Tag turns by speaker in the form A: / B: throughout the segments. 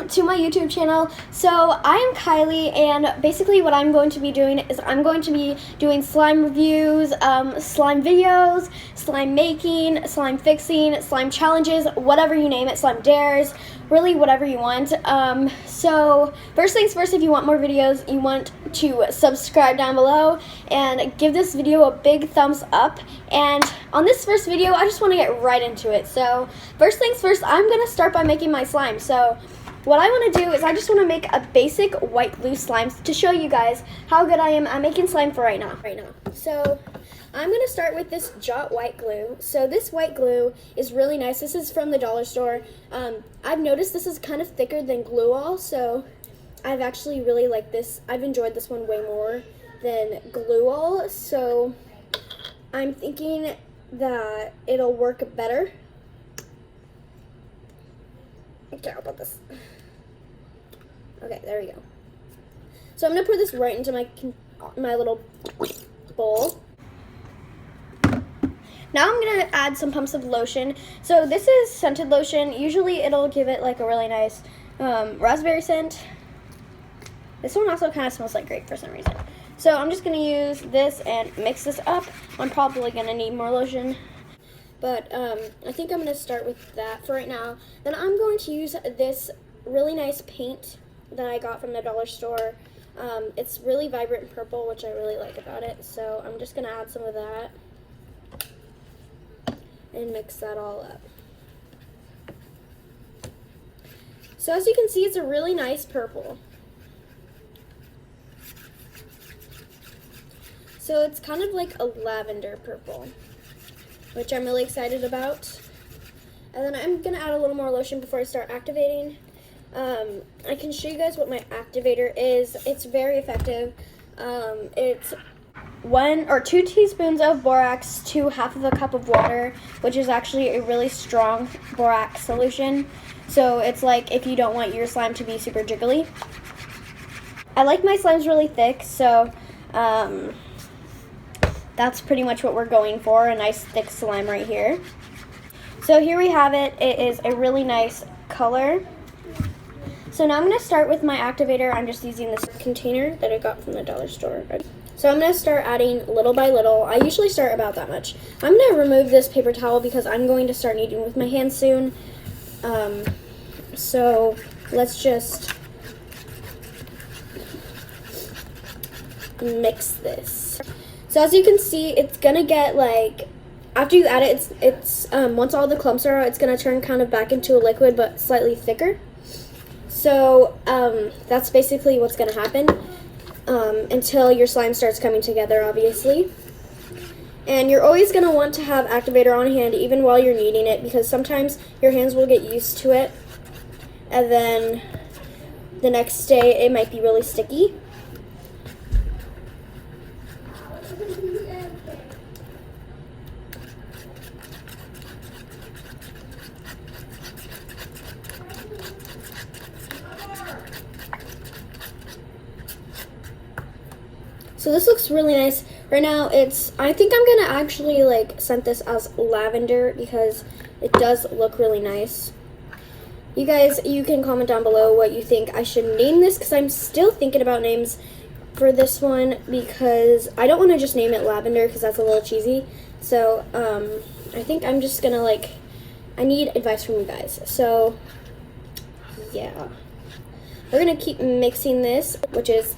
A: welcome to my YouTube channel. So I am Kylie, and basically what I'm going to be doing is I'm going to be doing slime reviews, slime videos, slime making, slime fixing, slime challenges, whatever you name it, slime dares, really whatever you want. So first things first, if you want more videos, you want to subscribe down below and give this video a big thumbs up. And on this first video, I just want to get right into it. So first things first, I'm going to start by making my slime. So what I want to do is I just want to make a basic white glue slime to show you guys how good I am at making slime for right now. So I'm going to start with this Jot white glue. So this white glue is really nice. This is from the dollar store. I've noticed this is kind of thicker than Glue All, so I've actually really liked this. I've enjoyed this one way more than Glue All, so I'm thinking that it'll work better. Okay, how about this? Okay, there we go. So I'm gonna pour this right into my little bowl. Now I'm gonna add some pumps of lotion. So this is scented lotion. Usually it'll give it like a really nice raspberry scent. This one also kind of smells like grape for some reason. So I'm just gonna use this and mix this up. I'm probably gonna need more lotion, but I think I'm gonna start with that for right now. Then I'm going to use this really nice paint that I got from the dollar store. It's really vibrant purple, which I really like about it. So I'm just gonna add some of that and mix that all up. So as you can see, it's a really nice purple. So it's kind of like a lavender purple, which I'm really excited about. And then I'm gonna add a little more lotion before I start activating. I can show you guys what my activator is. It's very effective. It's 1 or 2 teaspoons of borax to half of a cup of water, which is actually a really strong borax solution. So it's like if you don't want your slime to be super jiggly. I like my slimes really thick, so that's pretty much what we're going for, a nice thick slime right here. So here we have it. It is a really nice color. So now I'm going to start with my activator. I'm just using this container that I got from the dollar store. So I'm going to start adding little by little. I usually start about that much. I'm going to remove this paper towel because I'm going to start kneading with my hands soon. So let's just mix this. So as you can see, it's going to get like, after you add it, it's once all the clumps are out, it's going to turn kind of back into a liquid but slightly thicker. So that's basically what's going to happen until your slime starts coming together, obviously. And you're always going to want to have activator on hand even while you're kneading it, because sometimes your hands will get used to it, and then the next day it might be really sticky. So this looks really nice. Right now I think I'm gonna actually like scent this as lavender because it does look really nice. You guys, you can comment down below what you think I should name this, because I'm still thinking about names for this one, because I don't want to just name it lavender because that's a little cheesy. So I think I'm just gonna I need advice from you guys. So yeah, we're gonna keep mixing this, which is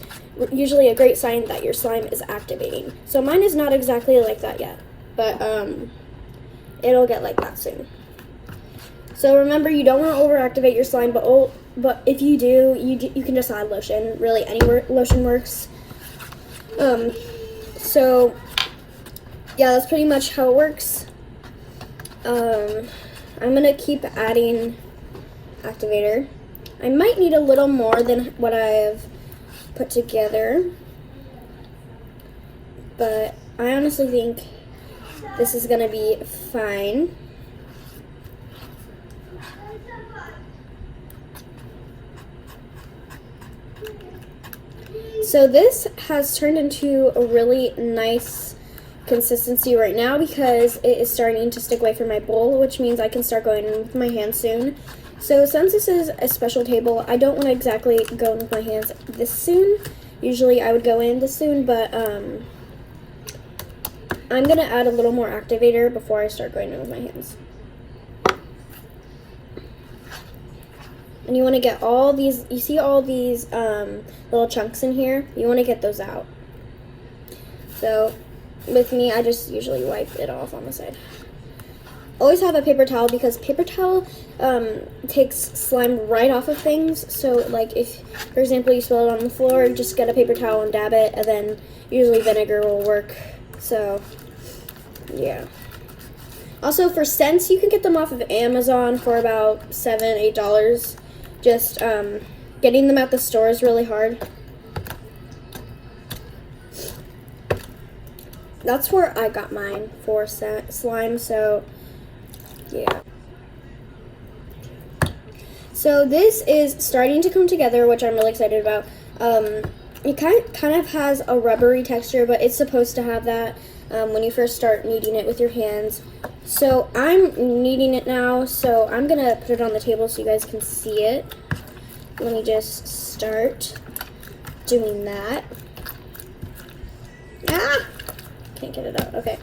A: usually a great sign that your slime is activating. So mine is not exactly like that yet, but it'll get like that soon. So remember, you don't want to overactivate your slime, but if you do, you can just add lotion. Really, any lotion works. So yeah, that's pretty much how it works. I'm gonna keep adding activator. I might need a little more than what I've put together, but I honestly think this is gonna be fine. So this has turned into a really nice consistency right now because it is starting to stick away from my bowl, which means I can start going in with my hands soon. So since this is a special table, I don't want to exactly go in with my hands this soon. Usually I would go in this soon, but I'm going to add a little more activator before I start going in with my hands. And you want to get all these, you see all these little chunks in here? You want to get those out. So with me, I just usually wipe it off on the side. Always have a paper towel because paper towel takes slime right off of things. So like if, for example, you spill it on the floor, just get a paper towel and dab it, and then usually vinegar will work. So yeah. Also for scents, you can get them off of Amazon for about $7, $8. Just getting them at the store is really hard. That's where I got mine for slime, so yeah. So this is starting to come together, which I'm really excited about. It kind of has a rubbery texture, but it's supposed to have that when you first start kneading it with your hands. So I'm kneading it now, so I'm gonna put it on the table so you guys can see it. Let me just start doing that. Ah! Can't get it out. Okay.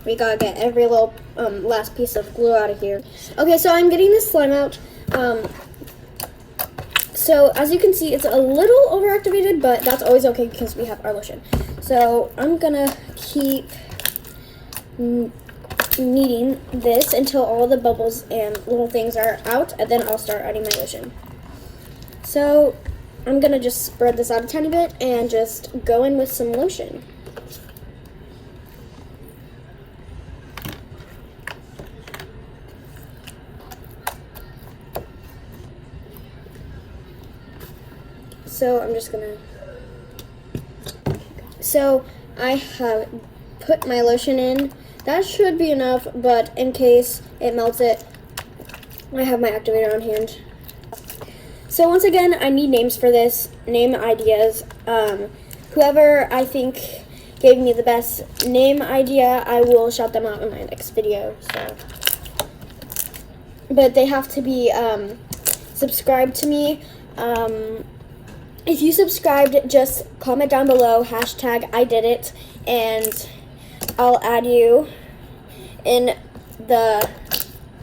A: We gotta get every little last piece of glue out of here. Okay, so I'm getting this slime out. So as you can see, it's a little overactivated, but that's always okay because we have our lotion. So I'm gonna keep kneading this until all the bubbles and little things are out, and then I'll start adding my lotion. So I'm gonna just spread this out a tiny bit and just go in with some lotion. So I'm just gonna, so I have put my lotion in. That should be enough, but in case it melts it, I have my activator on hand. So once again, I need names for this, name ideas. Whoever I think gave me the best name idea, I will shout them out in my next video. So, but they have to be subscribed to me. If you subscribed, just comment down below, #IDidIt, and I'll add you in the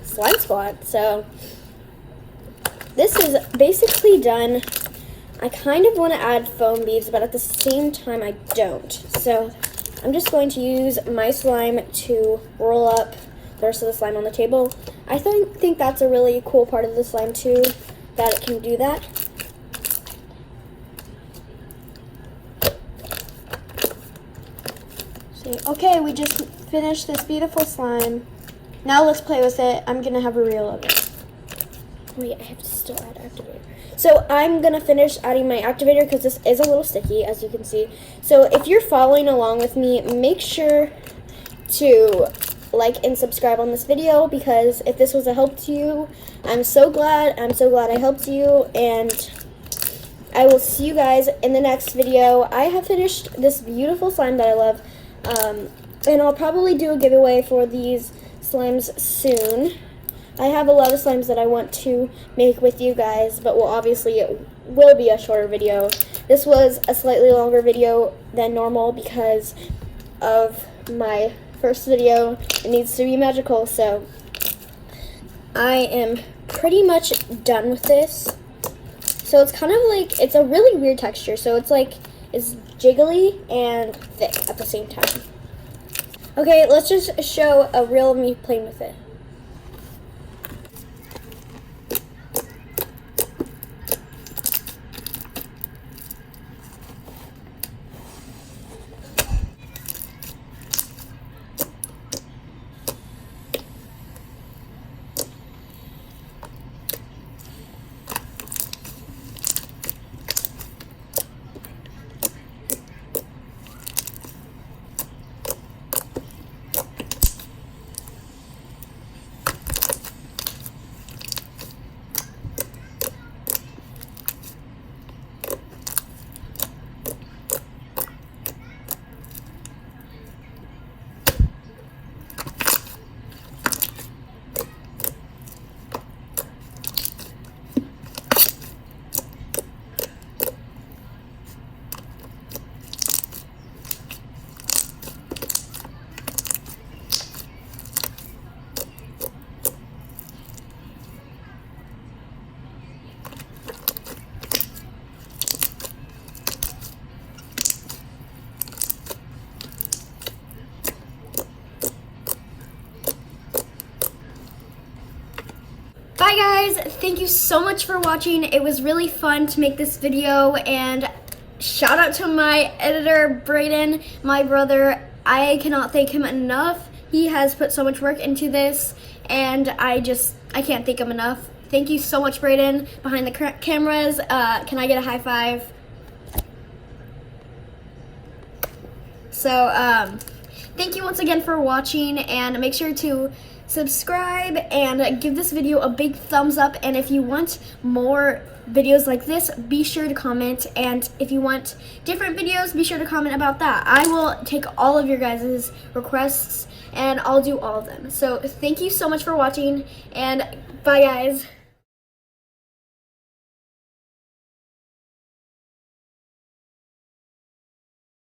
A: slime squad. So this is basically done. I kind of want to add foam beads, but at the same time I don't. So I'm just going to use my slime to roll up the rest of the slime on the table. I think that's a really cool part of the slime too, that it can do that. Okay, we just finished this beautiful slime. Now let's play with it. I'm gonna have a reel of it. Wait, I have to still add activator. So I'm gonna finish adding my activator because this is a little sticky, as you can see. So if you're following along with me, make sure to like and subscribe on this video, because if this was a help to you, I'm so glad I helped you, and I will see you guys in the next video. I have finished this beautiful slime that I love. And I'll probably do a giveaway for these slimes soon. I have a lot of slimes that I want to make with you guys, but it will be a shorter video. This was a slightly longer video than normal because of my first video. It needs to be magical, so I am pretty much done with this. So it's kind of like, it's a really weird texture, so it's like, it's jiggly and thick at the same time. Okay, let's just show a reel of me playing with it. guys, thank you so much for watching. It was really fun to make this video, and shout out to my editor, Brayden, my brother. I cannot thank him enough. He has put so much work into this, and I can't thank him enough. Thank you so much, Brayden, behind the cameras. Can I get a high five? So, thank you once again for watching, and make sure to subscribe and give this video a big thumbs up. And if you want more videos like this, be sure to comment. And if you want different videos, be sure to comment about that. I will take all of your guys' requests, and I'll do all of them. So thank you so much for watching, and bye, guys.